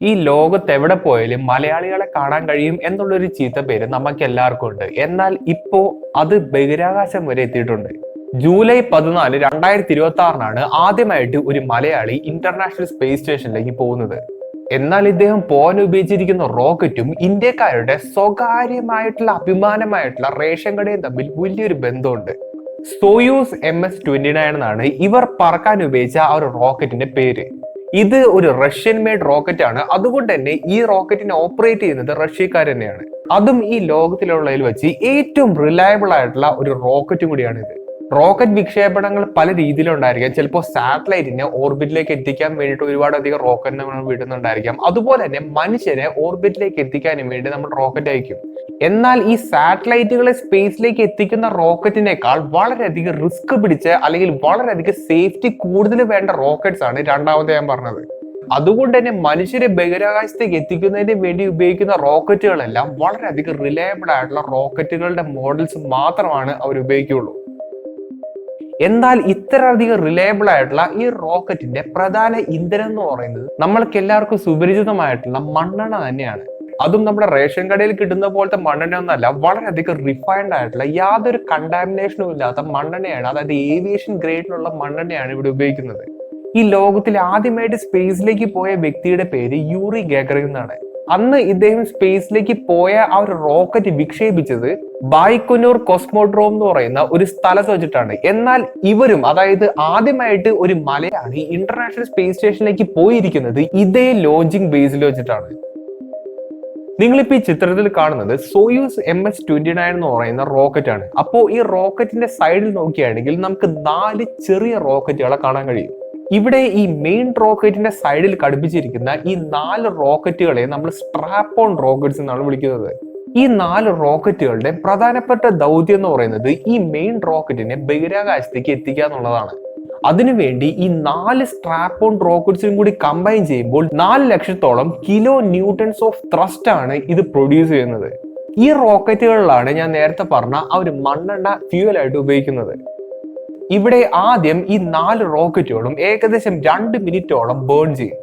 ഈ ലോകത്ത് എവിടെ പോയാലും മലയാളികളെ കാണാൻ കഴിയും എന്നുള്ളൊരു ചീത്ത പേര് നമുക്ക് എല്ലാവർക്കും ഉണ്ട്. എന്നാൽ ഇപ്പോ അത് ബഹിരാകാശം വരെ എത്തിയിട്ടുണ്ട്. ജൂലൈ 14 2026 ആദ്യമായിട്ട് ഒരു മലയാളി ഇന്റർനാഷണൽ സ്പേസ് സ്റ്റേഷനിലേക്ക് പോകുന്നത്. എന്നാൽ ഇദ്ദേഹം പോകാൻ ഉപയോഗിച്ചിരിക്കുന്ന റോക്കറ്റും ഇന്ത്യക്കാരുടെ സ്വകാര്യമായിട്ടുള്ള അഭിമാനമായിട്ടുള്ള റേഷൻ കടയും തമ്മിൽ വലിയൊരു ബന്ധമുണ്ട്. സോയൂസ് MS-29 എന്നാണ് ഇവർ പറക്കാൻ ഉപയോഗിച്ച ആ ഒരു റോക്കറ്റിന്റെ പേര്. ഇത് ഒരു റഷ്യൻ മെയ്ഡ് റോക്കറ്റ് ആണ്. അതുകൊണ്ട് തന്നെ ഈ റോക്കറ്റിനെ ഓപ്പറേറ്റ് ചെയ്യുന്നത് റഷ്യക്കാർ തന്നെയാണ്. അതും ഈ ലോകത്തിലുള്ളതിൽ വെച്ച് ഏറ്റവും റിലയബിൾ ആയിട്ടുള്ള ഒരു റോക്കറ്റും കൂടിയാണ് ഇത്. റോക്കറ്റ് വിക്ഷേപണങ്ങൾ പല രീതിയിലുണ്ടായിരിക്കാം. ചിലപ്പോൾ സാറ്റലൈറ്റിനെ ഓർബിറ്റിലേക്ക് എത്തിക്കാൻ വേണ്ടിയിട്ട് ഒരുപാടധികം റോക്കറ്റ് നമ്മൾ വിടുന്നുണ്ടായിരിക്കാം. അതുപോലെ തന്നെ മനുഷ്യരെ ഓർബിറ്റിലേക്ക് എത്തിക്കാനും വേണ്ടി നമ്മൾ റോക്കറ്റ് അയക്കും. എന്നാൽ ഈ സാറ്റലൈറ്റുകളെ സ്പേസിലേക്ക് എത്തിക്കുന്ന റോക്കറ്റിനേക്കാൾ വളരെയധികം റിസ്ക് പിടിച്ച് അല്ലെങ്കിൽ വളരെയധികം സേഫ്റ്റി കൂടുതൽ വേണ്ട റോക്കറ്റ്സ് ആണ് രണ്ടാമത് ഞാൻ പറഞ്ഞത്. അതുകൊണ്ട് തന്നെ മനുഷ്യരെ ബഹിരാകാശത്തേക്ക് എത്തിക്കുന്നതിന് വേണ്ടി ഉപയോഗിക്കുന്ന റോക്കറ്റുകളെല്ലാം വളരെയധികം റിലയബിൾ ആയിട്ടുള്ള റോക്കറ്റുകളുടെ മോഡൽസ് മാത്രമാണ് അവർ ഉപയോഗിക്കുകയുള്ളൂ. എന്നാൽ ഇത്രയധികം റിലയബിൾ ആയിട്ടുള്ള ഈ റോക്കറ്റിന്റെ പ്രധാന ഇന്ധനം എന്ന് പറയുന്നത് നമ്മൾക്ക് എല്ലാവർക്കും സുപരിചിതമായിട്ടുള്ള മണ്ണെണ്ണ തന്നെയാണ്. അതും നമ്മുടെ റേഷൻ കടയിൽ കിട്ടുന്ന പോലത്തെ മണ്ണെണ്ണ ഒന്നല്ല, വളരെയധികം റിഫൈൻഡ് ആയിട്ടുള്ള യാതൊരു കണ്ടാമിനേഷനും ഇല്ലാത്ത മണ്ണെണ്ണയാണ്. അതായത് ഏവിയേഷൻ ഗ്രേഡിലുള്ള മണ്ണെണ്ണയാണ് ഇവിടെ ഉപയോഗിക്കുന്നത്. ഈ ലോകത്തിൽ ആദ്യമായിട്ട് സ്പേസിലേക്ക് പോയ വ്യക്തിയുടെ പേര് യൂറി ഗാഗറിൻ എന്നാണ്. അന്ന് ഇദ്ദേഹം സ്പേസിലേക്ക് പോയ ആ ഒരു റോക്കറ്റ് വിക്ഷേപിച്ചത് ബൈക്കനൂർ കോസ്മോഡ്രോം എന്ന് പറയുന്ന ഒരു സ്ഥലത്ത് വെച്ചിട്ടാണ്. എന്നാൽ ഇവരും, അതായത് ആദ്യമായിട്ട് ഒരു മലയാളി ഇന്റർനാഷണൽ സ്പേസ് സ്റ്റേഷനിലേക്ക് പോയിരിക്കുന്നത് ഇതേ ലോഞ്ചിങ് ബേസിൽ വെച്ചിട്ടാണ്. നിങ്ങളിപ്പോ ഈ ചിത്രത്തിൽ കാണുന്നത് സോയൂസ് MS-29 എന്ന് പറയുന്ന റോക്കറ്റ് ആണ്. അപ്പോൾ ഈ റോക്കറ്റിന്റെ സൈഡിൽ നോക്കുകയാണെങ്കിൽ നമുക്ക് 4 ചെറിയ റോക്കറ്റുകളെ കാണാൻ കഴിയും. ഇവിടെ ഈ മെയിൻ റോക്കറ്റിന്റെ സൈഡിൽ ഘടിപ്പിച്ചിരിക്കുന്ന ഈ 4 റോക്കറ്റുകളെ നമ്മൾ സ്ട്രാപ്പ് ഓൺ റോക്കറ്റ്സ് എന്നാണ് വിളിക്കുന്നത്. ഈ 4 റോക്കറ്റുകളുടെ പ്രധാനപ്പെട്ട ദൗത്യം എന്ന് പറയുന്നത് ഈ മെയിൻ റോക്കറ്റിനെ ബഹിരാകാശത്തേക്ക് എത്തിക്കുക എന്നുള്ളതാണ്. അതിനുവേണ്ടി ഈ 4 സ്ട്രാപ്പ് ഓൺ റോക്കറ്റ്സും കൂടി കമ്പൈൻ ചെയ്യുമ്പോൾ 4 ലക്ഷത്തോളം കിലോ ന്യൂട്ടൺസ് ഓഫ് ത്രസ്റ്റ് ആണ് ഇത് പ്രൊഡ്യൂസ് ചെയ്യുന്നത്. ഈ റോക്കറ്റുകളിലാണ് ഞാൻ നേരത്തെ പറഞ്ഞ ആ ഒരു മണ്ണെണ്ണ ഫ്യൂവൽ ആയിട്ട് ഉപയോഗിക്കുന്നത്. ഇവിടെ ആദ്യം ഈ 4 റോക്കറ്റുകളും ഏകദേശം 2 മിനിറ്റോളം ബേൺ ചെയ്യും.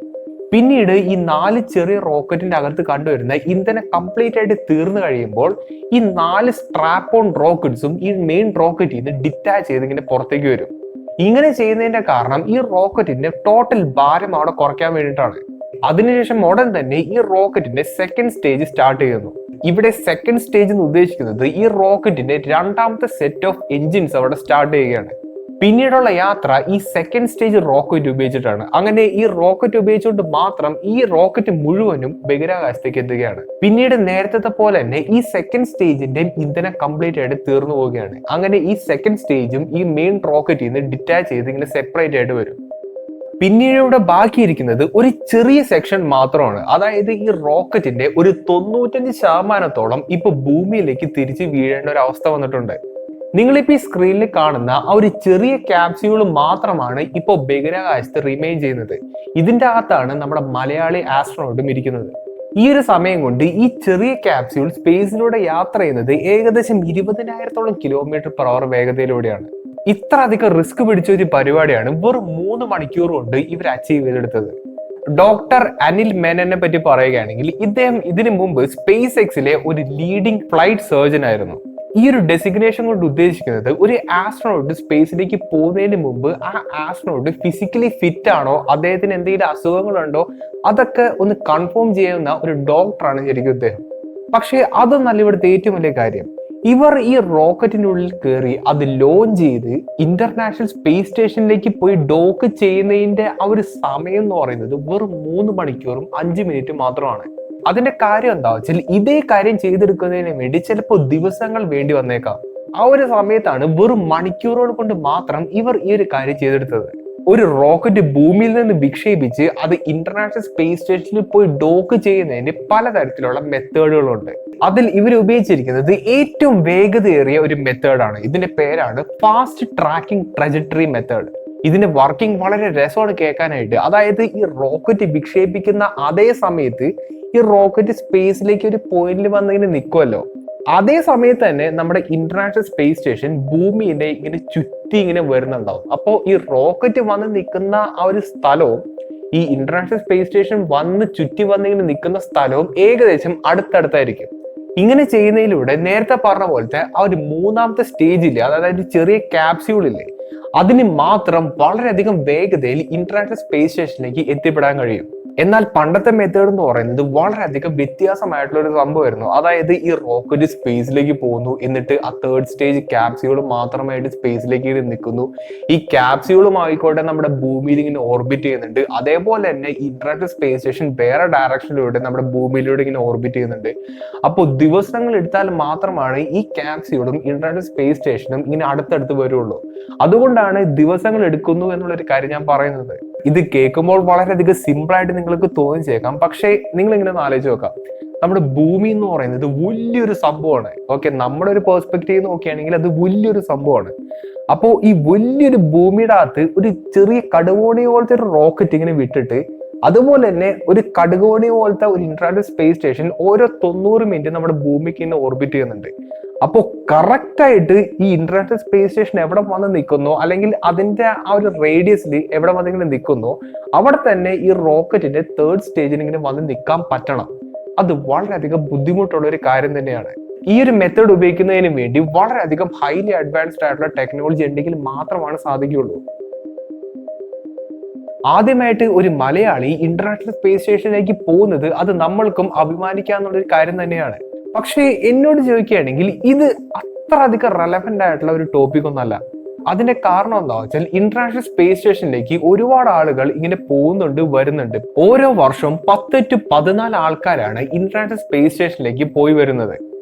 പിന്നീട് ഈ 4 ചെറിയ റോക്കറ്റിന്റെ അകത്ത് കണ്ടുവരുന്ന ഇന്ധനം കംപ്ലീറ്റ് ആയിട്ട് തീർന്നു കഴിയുമ്പോൾ ഈ 4 സ്ട്രാപ്പ് ഓൺ റോക്കറ്റ്സും ഈ മെയിൻ റോക്കറ്റിൽ നിന്ന് ഡിറ്റാച്ച് ചെയ്ത് ഇങ്ങനെ പുറത്തേക്ക് വരും. ഇങ്ങനെ ചെയ്യുന്നതിന്റെ കാരണം ഈ റോക്കറ്റിന്റെ ടോട്ടൽ ഭാരം അവിടെ കുറയ്ക്കാൻ വേണ്ടിയിട്ടാണ്. അതിനുശേഷം ഉടൻ തന്നെ ഈ റോക്കറ്റിന്റെ സെക്കൻഡ് സ്റ്റേജ് സ്റ്റാർട്ട് ചെയ്യുന്നു. ഇവിടെ സെക്കൻഡ് സ്റ്റേജ് എന്ന് ഉദ്ദേശിക്കുന്നത് ഈ റോക്കറ്റിന്റെ രണ്ടാമത്തെ സെറ്റ് ഓഫ് എഞ്ചിൻസ് അവിടെ സ്റ്റാർട്ട് ചെയ്യുകയാണ്. പിന്നീടുള്ള യാത്ര ഈ സെക്കൻഡ് സ്റ്റേജ് റോക്കറ്റ് ഉപയോഗിച്ചിട്ടാണ്. അങ്ങനെ ഈ റോക്കറ്റ് ഉപയോഗിച്ചുകൊണ്ട് മാത്രം ഈ റോക്കറ്റ് മുഴുവനും ബഹിരാകാശത്തേക്ക് എത്തുകയാണ്. പിന്നീട് നേരത്തെ പോലെ തന്നെ ഈ സെക്കൻഡ് സ്റ്റേജിന്റെ ഇന്ധനം കംപ്ലീറ്റ് ആയിട്ട് തീർന്നു പോവുകയാണ്. അങ്ങനെ ഈ സെക്കൻഡ് സ്റ്റേജും ഈ മെയിൻ റോക്കറ്റിൽ നിന്ന് ഡിറ്റാച്ച് ചെയ്ത് ഇങ്ങനെ സെപ്പറേറ്റ് ആയിട്ട് വരും. പിന്നീട് ഇവിടെ ബാക്കിയിരിക്കുന്നത് ഒരു ചെറിയ സെക്ഷൻ മാത്രമാണ്. അതായത് ഈ റോക്കറ്റിന്റെ ഒരു 95% ഇപ്പൊ ഭൂമിയിലേക്ക് തിരിച്ചു വീഴേണ്ട ഒരു അവസ്ഥ വന്നിട്ടുണ്ട്. നിങ്ങളിപ്പോ ഈ സ്ക്രീനിൽ കാണുന്ന ആ ഒരു ചെറിയ ക്യാപ്സ്യൂൾ മാത്രമാണ് ഇപ്പോ ബഹിരാകാശത്ത് റിമെയിൻ ചെയ്യുന്നത്. ഇതിന്റെ അകത്താണ് നമ്മുടെ മലയാളി ആസ്ട്രോണോട്ടും ഇരിക്കുന്നത്. ഈ ഒരു സമയം കൊണ്ട് ഈ ചെറിയ ക്യാപ്സ്യൂൾ സ്പേസിലൂടെ യാത്ര ചെയ്യുന്നത് ഏകദേശം 20,000 km/h വേഗതയിലൂടെയാണ്. ഇത്ര അധികം റിസ്ക് പിടിച്ച ഒരു പരിപാടിയാണ് വെറും 3 മണിക്കൂർ കൊണ്ട് ഇവർ അച്ചീവ് ചെയ്തെടുത്തത്. ഡോക്ടർ അനിൽ മേനനെ പറ്റി പറയുകയാണെങ്കിൽ ഇദ്ദേഹം ഇതിനു മുമ്പ് സ്പേസ് എക്സിലെ ഒരു ലീഡിംഗ് ഫ്ലൈറ്റ് സർജൻ ആയിരുന്നു. ഈ ഒരു ഡെസിഗ്നേഷൻ കൊണ്ട് ഉദ്ദേശിക്കുന്നത് ഒരു ആസ്ട്രോണോട്ട് സ്പേസിലേക്ക് പോകുന്നതിന് മുമ്പ് ആ ആസ്ട്രോണോട്ട് ഫിസിക്കലി ഫിറ്റ് ആണോ, അദ്ദേഹത്തിന് എന്തെങ്കിലും അസുഖങ്ങളുണ്ടോ, അതൊക്കെ ഒന്ന് കൺഫേം ചെയ്യുന്ന ഒരു ഡോക്ടറാണ് ശരിക്കും ഇദ്ദേഹം. പക്ഷേ അതൊന്നല്ല ഇവിടുത്തെ ഏറ്റവും വലിയ കാര്യം. ഇവർ ഈ റോക്കറ്റിനുള്ളിൽ കയറി അത് ലോഞ്ച് ചെയ്ത് ഇന്റർനാഷണൽ സ്പേസ് സ്റ്റേഷനിലേക്ക് പോയി ഡോക്ക് ചെയ്യുന്നതിന്റെ ആ ഒരു സമയം എന്ന് പറയുന്നത് വെറും 3 മണിക്കൂറും 5 മിനിറ്റും മാത്രമാണ്. അതിന്റെ കാര്യം എന്താ വെച്ചാൽ ഇതേ കാര്യം ചെയ്തെടുക്കുന്നതിന് വേണ്ടി ചിലപ്പോൾ ദിവസങ്ങൾ വേണ്ടി വന്നേക്കാം. ആ ഒരു സമയത്താണ് വെറും മണിക്കൂറുകൾ കൊണ്ട് മാത്രം ഇവർ ഈ ഒരു കാര്യം ചെയ്തെടുത്തത്. ഒരു റോക്കറ്റ് ഭൂമിയിൽ നിന്ന് വിക്ഷേപിച്ച് അത് ഇന്റർനാഷണൽ സ്പേസ് സ്റ്റേഷനിൽ പോയി ഡോക്ക് ചെയ്യുന്നതിന് പലതരത്തിലുള്ള മെത്തേഡുകളുണ്ട്. അതിൽ ഇവർ ഉപയോഗിച്ചിരിക്കുന്നത് ഏറ്റവും വേഗതയേറിയ ഒരു മെത്തേഡാണ്. ഇതിന്റെ പേരാണ് ഫാസ്റ്റ് ട്രാക്കിംഗ് ട്രജക്ടറി മെത്തേഡ്. ഇതിന്റെ വർക്കിംഗ് വളരെ രസമാണ് കേൾക്കാനായിട്ട്. അതായത് ഈ റോക്കറ്റ് വിക്ഷേപിക്കുന്ന അതേ സമയത്ത് ഈ റോക്കറ്റ് സ്പേസിലേക്ക് ഒരു പോയിന്റിൽ വന്നിങ്ങനെ നിൽക്കുമല്ലോ, അതേ സമയത്ത് തന്നെ നമ്മുടെ ഇന്റർനാഷണൽ സ്പേസ് സ്റ്റേഷൻ ഭൂമിയെ ഇങ്ങനെ ചുറ്റി ഇങ്ങനെ വരുന്നുണ്ടാവും. അപ്പോൾ ഈ റോക്കറ്റ് വന്ന് നിൽക്കുന്ന ആ ഒരു സ്ഥലവും ഈ ഇന്റർനാഷണൽ സ്പേസ് സ്റ്റേഷൻ വന്ന് ചുറ്റി വന്നിങ്ങനെ നിൽക്കുന്ന സ്ഥലവും ഏകദേശം അടുത്തടുത്തായിരിക്കും. ഇങ്ങനെ ചെയ്യുന്നതിലൂടെ നേരത്തെ പറഞ്ഞ പോലത്തെ ആ ഒരു മൂന്നാമത്തെ സ്റ്റേജില്, അതായത് ചെറിയ ക്യാപ്സ്യൂളില്ലേ, അതിന് മാത്രം വളരെയധികം വേഗതയിൽ ഇന്റർനാഷണൽ സ്പേസ് സ്റ്റേഷനിലേക്ക് എത്തിപ്പെടാൻ കഴിയും. എന്നാൽ പണ്ടത്തെ മെത്തേഡ് എന്ന് പറയുന്നത് വളരെയധികം വ്യത്യാസമായിട്ടുള്ള ഒരു സംഭവമായിരുന്നു. അതായത് ഈ റോക്കറ്റ് സ്പേസിലേക്ക് പോകുന്നു, എന്നിട്ട് ആ തേർഡ് സ്റ്റേജ് ക്യാപ്സ്യൂൾ മാത്രമായിട്ട് സ്പേസിലേക്ക് നിൽക്കുന്നു. ഈ ക്യാപ്സ്യൂളും ആയിക്കോട്ടെ നമ്മുടെ ഭൂമിയിൽ ഇങ്ങനെ ഓർബിറ്റ് ചെയ്യുന്നുണ്ട്. അതേപോലെ തന്നെ ഇന്റർനാഷണൽ സ്പേസ് സ്റ്റേഷൻ വേറെ ഡയറക്ഷനിലൂടെ നമ്മുടെ ഭൂമിയിലൂടെ ഇങ്ങനെ ഓർബിറ്റ് ചെയ്യുന്നുണ്ട്. അപ്പോൾ ദിവസങ്ങൾ എടുത്താൽ മാത്രമാണ് ഈ ക്യാപ്സ്യൂളും ഇന്റർനാഷണൽ സ്പേസ് സ്റ്റേഷനും ഇങ്ങനെ അടുത്തടുത്ത് വരുള്ളൂ. അതുകൊണ്ടാണ് ദിവസങ്ങൾ എടുക്കുന്നു എന്നുള്ളൊരു കാര്യം ഞാൻ പറയുന്നത്. ഇത് കേൾക്കുമ്പോൾ വളരെയധികം സിമ്പിൾ ആയിട്ട് നിങ്ങൾക്ക് തോന്നിച്ചേക്കാം. പക്ഷേ നിങ്ങൾ ഇങ്ങനെ ഒന്ന് ആലോചിച്ച് നോക്കാം, നമ്മുടെ ഭൂമി എന്ന് പറയുന്നത് വലിയൊരു സംഭവമാണ്. ഓക്കെ, നമ്മുടെ ഒരു പെർസ്പെക്റ്റീവ് നോക്കുകയാണെങ്കിൽ അത് വലിയൊരു സംഭവമാണ്. അപ്പോൾ ഈ വലിയൊരു ഭൂമിയുടെ അകത്ത് ഒരു ചെറിയ കടുകോണി പോലത്തെ ഒരു റോക്കറ്റ് ഇങ്ങനെ വിട്ടിട്ട്, അതുപോലെ തന്നെ ഒരു കടുകോണി പോലത്തെ ഒരു ഇന്റർനാഷണൽ സ്പേസ് സ്റ്റേഷൻ ഓരോ 90 മിനിറ്റ് നമ്മുടെ ഭൂമിക്ക് ഇങ്ങനെ ഓർബിറ്റ് ചെയ്യുന്നുണ്ട്. അപ്പോൾ കറക്റ്റ് ആയിട്ട് ഈ ഇന്റർനാഷണൽ സ്പേസ് സ്റ്റേഷൻ എവിടെ വന്ന് നിൽക്കുന്നോ, അല്ലെങ്കിൽ അതിന്റെ ആ ഒരു റേഡിയസിൽ എവിടെ വന്നിങ്ങനെ നിൽക്കുന്നോ, അവിടെ തന്നെ ഈ റോക്കറ്റിന്റെ തേർഡ് സ്റ്റേജിൽ ഇങ്ങനെ വന്ന് നിൽക്കാൻ പറ്റണം. അത് വളരെയധികം ബുദ്ധിമുട്ടുള്ള ഒരു കാര്യം തന്നെയാണ്. ഈ ഒരു മെത്തേഡ് ഉപയോഗിക്കുന്നതിന് വേണ്ടി വളരെയധികം ഹൈലി അഡ്വാൻസ്ഡ് ആയിട്ടുള്ള ടെക്നോളജി ഉണ്ടെങ്കിൽ മാത്രമാണ് സാധിക്കുകയുള്ളൂ. ആദ്യമായിട്ട് ഒരു മലയാളി ഇന്റർനാഷണൽ സ്പേസ് സ്റ്റേഷനിലേക്ക് പോകുന്നത് അത് നമ്മൾക്കും അഭിമാനിക്കാന്നുള്ളൊരു കാര്യം തന്നെയാണ്. പക്ഷേ എന്നോട് ചോദിക്കുകയാണെങ്കിൽ ഇത് അത്ര അധികം റെലവെന്റ് ആയിട്ടുള്ള ഒരു ടോപ്പിക് ഒന്നല്ല. അതിന്റെ കാരണം എന്താ വെച്ചാൽ ഇന്റർനാഷണൽ സ്പേസ് സ്റ്റേഷനിലേക്ക് ഒരുപാട് ആളുകൾ ഇങ്ങനെ പോകുന്നുണ്ട്, വരുന്നുണ്ട്. ഓരോ വർഷവും 10 to 14 ആൾക്കാരാണ് ഇന്റർനാഷണൽ സ്പേസ് സ്റ്റേഷനിലേക്ക് പോയി വരുന്നത്.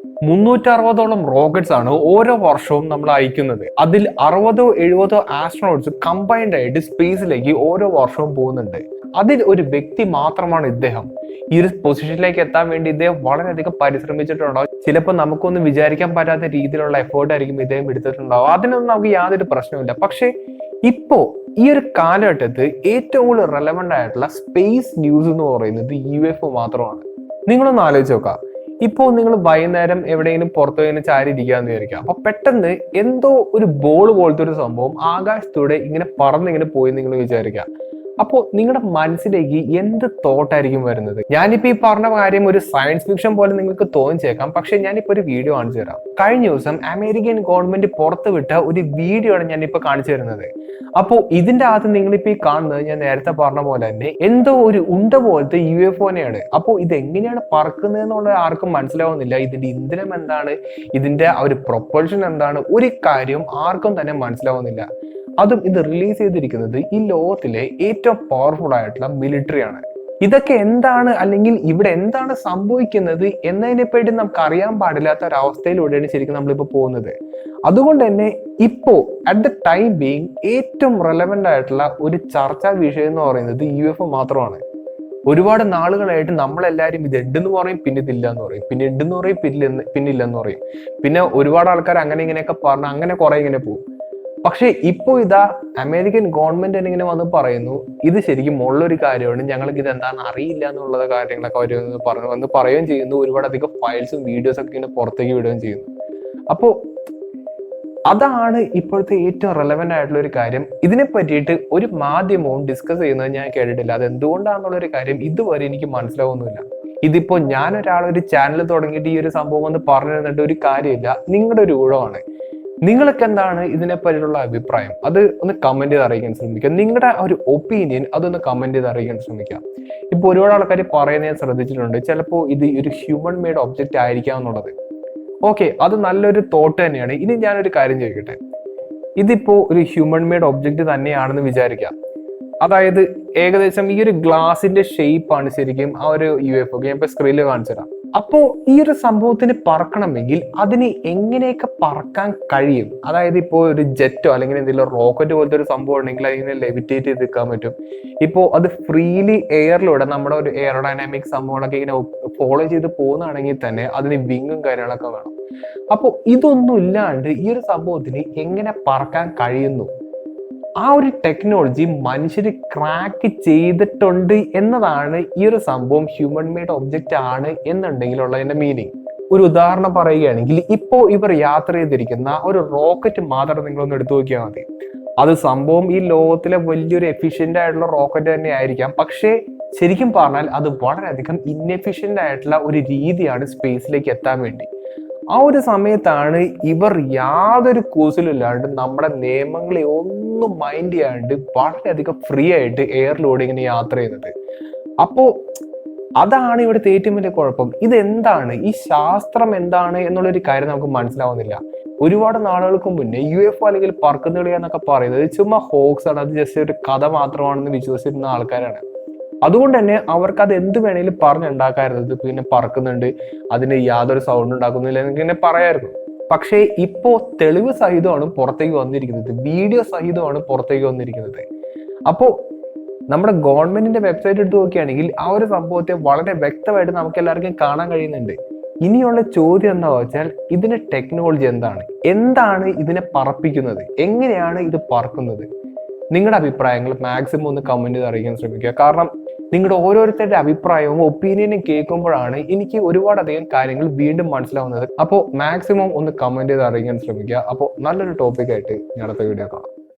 360ഓളം റോക്കറ്റ്സ് ആണ് ഓരോ വർഷവും നമ്മൾ അയക്കുന്നത്. അതിൽ 60-70 ആസ്ട്രോണോട്സ് കമ്പൈൻഡ് ആയിട്ട് സ്പേസിലേക്ക് ഓരോ വർഷവും പോകുന്നുണ്ട്. അതിൽ ഒരു വ്യക്തി മാത്രമാണ് ഇദ്ദേഹം. ഈ ഒരു പൊസിഷനിലേക്ക് എത്താൻ വേണ്ടി ഇദ്ദേഹം വളരെയധികം പരിശ്രമിച്ചിട്ടുണ്ടാവും. ചിലപ്പോൾ നമുക്കൊന്നും വിചാരിക്കാൻ പറ്റാത്ത രീതിയിലുള്ള എഫേർട്ട് ആയിരിക്കും ഇദ്ദേഹം എടുത്തിട്ടുണ്ടാവും. അതിനൊന്നും നമുക്ക് യാതൊരു പ്രശ്നമില്ല. പക്ഷെ ഇപ്പോ ഈ ഒരു കാലഘട്ടത്ത് ഏറ്റവും കൂടുതൽ റെലവെന്റ് ആയിട്ടുള്ള സ്പേസ് ന്യൂസ് എന്ന് പറയുന്നത് UFO മാത്രമാണ്. നിങ്ങളൊന്ന് ആലോചിച്ച് നോക്കാം. ഇപ്പോൾ നിങ്ങൾ വൈകുന്നേരം എവിടെയെങ്കിലും പുറത്തു ഇങ്ങനെ ചാരി ഇരിക്കാന്ന് വിചാരിക്കാം. അപ്പൊ പെട്ടെന്ന് എന്തോ ഒരു ബോൾ പോലത്തെ ഒരു സംഭവം ആകാശത്തൂടെ ഇങ്ങനെ പറന്നിങ്ങനെ പോയി നിങ്ങൾ വിചാരിക്കാം. അപ്പോൾ നിങ്ങളുടെ മനസ്സിലേക്ക് എന്ത് തോട്ടായിരിക്കും വരുന്നത്? ഞാനിപ്പോ ഈ പറഞ്ഞ കാര്യം ഒരു സയൻസ് ഫിക്ഷൻ പോലെ നിങ്ങൾക്ക് തോന്നിച്ചേക്കാം. പക്ഷെ ഞാനിപ്പോ ഒരു വീഡിയോ കാണിച്ചു തരാം. കഴിഞ്ഞ ദിവസം അമേരിക്കൻ ഗവൺമെന്റ് പുറത്തുവിട്ട ഒരു വീഡിയോ ആണ് ഞാനിപ്പോ കാണിച്ചു തരുന്നത്. അപ്പോൾ ഇതിന്റെ അകത്ത് നിങ്ങളിപ്പോ ഈ കാണുന്നത് ഞാൻ നേരത്തെ പറഞ്ഞ പോലെ തന്നെ എന്തോ ഒരു ഉണ്ട പോലത്തെ UFOനെയാണ്. അപ്പോൾ ഇത് എങ്ങനെയാണ് പറക്കുന്നത് എന്നുള്ളത് ആർക്കും മനസ്സിലാവുന്നില്ല. ഇതിന്റെ ഇന്ധനം എന്താണ്, ഇതിന്റെ ആ ഒരു പ്രൊപ്പൽഷൻ എന്താണ്, ഒരു കാര്യം ആർക്കും തന്നെ മനസ്സിലാവുന്നില്ല. അതും ഇത് റിലീസ് ചെയ്തിരിക്കുന്നത് ഈ ലോകത്തിലെ ഏറ്റവും പവർഫുൾ ആയിട്ടുള്ള മിലിറ്ററിയാണ്. ഇതൊക്കെ എന്താണ്, അല്ലെങ്കിൽ ഇവിടെ എന്താണ് സംഭവിക്കുന്നത് എന്നതിനെപ്പറ്റി നമുക്ക് അറിയാൻ പാടില്ലാത്ത ഒരവസ്ഥയിലൂടെയാണ് ശരിക്കും നമ്മളിപ്പോ പോകുന്നത്. അതുകൊണ്ട് തന്നെ ഇപ്പോ അറ്റ് ദ ടൈം ബീങ് ഏറ്റവും റെലവെന്റ് ആയിട്ടുള്ള ഒരു ചർച്ചാ വിഷയം എന്ന് പറയുന്നത് UFO മാത്രമാണ്. ഒരുപാട് നാളുകളായിട്ട് നമ്മളെല്ലാവരും ഇത് ഉണ്ടെന്ന് പറയും, പിന്നെ ഇതില്ല എന്ന് പറയും, പിന്നെ ഉണ്ടെന്ന് പറയും, പിന്നെ ഇല്ലെന്ന് പറയും. പിന്നെ ഒരുപാട് ആൾക്കാർ അങ്ങനെ ഇങ്ങനെയൊക്കെ പറഞ്ഞ് അങ്ങനെ കുറെ ഇങ്ങനെ പോകും. പക്ഷെ ഇപ്പോ ഇതാ അമേരിക്കൻ ഗവൺമെന്റ് തന്നെ ഇങ്ങനെ വന്ന് പറയുന്നു ഇത് ശരിക്കും ഉള്ളൊരു കാര്യമാണ്, ഞങ്ങൾക്ക് ഇത് എന്താണെന്ന് അറിയില്ല എന്നുള്ള കാര്യങ്ങളൊക്കെ അവർ വന്ന് പറയുകയും ചെയ്യുന്നു. ഒരുപാട് അധികം ഫയൽസും വീഡിയോസും ഒക്കെ ഇങ്ങനെ പുറത്തേക്ക് വിടുകയും ചെയ്യുന്നു. അപ്പോൾ അതാണ് ഇപ്പോഴത്തെ ഏറ്റവും റെലവെന്റ് ആയിട്ടുള്ള ഒരു കാര്യം. ഇതിനെ പറ്റിയിട്ട് ഒരു മാധ്യമവും ഡിസ്കസ് ചെയ്യുന്നത് ഞാൻ കേട്ടിട്ടില്ല. അത് എന്തുകൊണ്ടാണെന്നുള്ളൊരു കാര്യം ഇതുവരെ എനിക്ക് മനസ്സിലാവുന്നില്ല. ഇതിപ്പോ ഞാനൊരാളൊരു ചാനൽ തുടങ്ങിയിട്ട് ഈ ഒരു സംഭവം ഒന്ന് പറഞ്ഞു തന്നിട്ട് ഒരു കാര്യമില്ല. നിങ്ങളുടെ ഒരു ഊഴമാണ്. നിങ്ങൾക്ക് എന്താണ് ഇതിനെപ്പറ്റിയുള്ള അഭിപ്രായം? അത് ഒന്ന് കമന്റ് ചെയ്ത് അറിയിക്കാൻ ശ്രമിക്കുക. നിങ്ങളുടെ ഒരു ഒപ്പീനിയൻ അതൊന്ന് കമന്റ് ചെയ്ത് അറിയിക്കാൻ ശ്രമിക്കുക. ഇപ്പൊ ഒരുപാട് ആൾക്കാർ പറയുന്നത് ഞാൻ ശ്രദ്ധിച്ചിട്ടുണ്ട്, ചിലപ്പോൾ ഇത് ഒരു ഹ്യൂമൻ മെയ്ഡ് ഒബ്ജക്റ്റ് ആയിരിക്കാം എന്നുള്ളത്. ഓക്കെ, അത് നല്ലൊരു തോട്ട് തന്നെയാണ്. ഇനി ഞാനൊരു കാര്യം ചോദിക്കട്ടെ, ഇതിപ്പോ ഒരു ഹ്യൂമൻ മെയ്ഡ് ഒബ്ജക്റ്റ് തന്നെയാണെന്ന് വിചാരിക്കാം. അതായത് ഏകദേശം ഈ ഒരു ഗ്ലാസിന്റെ ഷേപ്പ് ആണ് ശരിക്കും ആ ഒരു UFO. ഞാൻ ഇപ്പൊ സ്ക്രീനിൽ കാണിച്ചു തരാം. അപ്പോ ഈ ഒരു സംഭവത്തിന് പറക്കണമെങ്കിൽ അതിന് എങ്ങനെയൊക്കെ പറക്കാൻ കഴിയും? അതായത് ഇപ്പോൾ ഒരു ജെറ്റോ അല്ലെങ്കിൽ എന്തെങ്കിലും റോക്കറ്റ് പോലത്തെ ഒരു സംഭവം ഉണ്ടെങ്കിൽ അതിനെ ലെവിറ്റേറ്റ് ചെയ്ത് നിൽക്കാൻ പറ്റും. ഇപ്പോൾ അത് ഫ്രീലി എയറിലൂടെ നമ്മുടെ ഒരു എയറോഡൈനാമിക് സംഭവങ്ങളൊക്കെ ഇങ്ങനെ ഫോളോ ചെയ്ത് പോകുന്നതാണെങ്കിൽ തന്നെ അതിന് വിങ്ങും കാര്യങ്ങളൊക്കെ വേണം. അപ്പോൾ ഇതൊന്നും ഇല്ലാണ്ട് ഈ ഒരു സംഭവത്തിന് എങ്ങനെ പറക്കാൻ കഴിയുന്നു? ആ ഒരു ടെക്നോളജി മനുഷ്യർ ക്രാക്ക് ചെയ്തിട്ടുണ്ട് എന്നതാണ് ഈ ഒരു സംഭവം ഹ്യൂമൻ മെയ്ഡ് ഒബ്ജക്റ്റ് ആണ് എന്നുണ്ടെങ്കിലുള്ളതിന്റെ മീനിങ്. ഒരു ഉദാഹരണം പറയുകയാണെങ്കിൽ, ഇപ്പോൾ ഇവർ യാത്ര ചെയ്തിരിക്കുന്ന ഒരു റോക്കറ്റ് മാത്രം നിങ്ങളൊന്ന് എടുത്തു നോക്കിയാൽ മതി. അത് സംഭവം ഈ ലോകത്തിലെ വലിയൊരു എഫിഷ്യന്റ് ആയിട്ടുള്ള റോക്കറ്റ് തന്നെ ആയിരിക്കാം. പക്ഷേ ശരിക്കും പറഞ്ഞാൽ അത് വളരെയധികം ഇൻഎഫിഷ്യന്റ് ആയിട്ടുള്ള ഒരു രീതിയാണ് സ്പേസിലേക്ക് എത്താൻ വേണ്ടി. ആ ഒരു സമയത്താണ് ഇവർ യാതൊരു കൂസലില്ലാണ്ട് നമ്മുടെ നിയമങ്ങളെ ഒന്നും മൈൻഡ് ചെയ്യാണ്ട് വളരെയധികം ഫ്രീ ആയിട്ട് എയറിലൂടെ ഇങ്ങനെ യാത്ര ചെയ്യുന്നത്. അപ്പോ അതാണ് ഇവിടുത്തെ ഏറ്റവും വലിയ കുഴപ്പം. ഇതെന്താണ്, ഈ ശാസ്ത്രം എന്താണ് എന്നുള്ളൊരു കാര്യം നമുക്ക് മനസ്സിലാവുന്നില്ല. ഒരുപാട് നാളുകൾക്ക് മുന്നേ UFO അല്ലെങ്കിൽ പറക്കുന്ന കളി എന്നൊക്കെ പറയുന്നത് ചുമ്മാ ഹോക്സ് ആണ്, അത് ജസ്റ്റ് ഒരു കഥ മാത്രമാണെന്ന് വിശ്വസിച്ചിരുന്ന ആൾക്കാരാണ്. അതുകൊണ്ട് തന്നെ അവർക്ക് അത് എന്ത് വേണേലും പറഞ്ഞുണ്ടാക്കാറുള്ളത്. പിന്നെ പറക്കുന്നുണ്ട്, അതിന് യാതൊരു സൗണ്ട് ഉണ്ടാക്കുന്നില്ല എന്നിങ്ങനെ പറയായിരുന്നു. പക്ഷേ ഇപ്പോ തെളിവ് സഹിതമാണ് പുറത്തേക്ക് വന്നിരിക്കുന്നത്, വീഡിയോ സഹിതമാണ് പുറത്തേക്ക് വന്നിരിക്കുന്നത്. അപ്പോ നമ്മുടെ ഗവൺമെന്റിന്റെ വെബ്സൈറ്റ് എടുത്ത് നോക്കുകയാണെങ്കിൽ ആ ഒരു സംഭവത്തെ വളരെ വ്യക്തമായിട്ട് നമുക്ക് എല്ലാവർക്കും കാണാൻ കഴിയുന്നുണ്ട്. ഇനിയുള്ള ചോദ്യം എന്താ വെച്ചാൽ, ഇതിന്റെ ടെക്നോളജി എന്താണ് ഇതിനെ പറപ്പിക്കുന്നത്, എങ്ങനെയാണ് ഇത് പറക്കുന്നത്? നിങ്ങളുടെ അഭിപ്രായങ്ങൾ മാക്സിമം ഒന്ന് കമന്റ് ചെയ്ത് അറിയിക്കാൻ ശ്രമിക്കുക. കാരണം നിങ്ങളുടെ ഓരോരുത്തരുടെ അഭിപ്രായവും ഒപ്പീനിയനും കേൾക്കുമ്പോഴാണ് എനിക്ക് ഒരുപാടധികം കാര്യങ്ങൾ വീണ്ടും മനസ്സിലാവുന്നത്. അപ്പോൾ മാക്സിമം ഒന്ന് കമന്റ് ചെയ്ത് അറിയിക്കാൻ ശ്രമിക്കുക. അപ്പോൾ നല്ലൊരു ടോപ്പിക്കായിട്ട് ഞാൻ അടുത്ത വീഡിയോ കാണാം.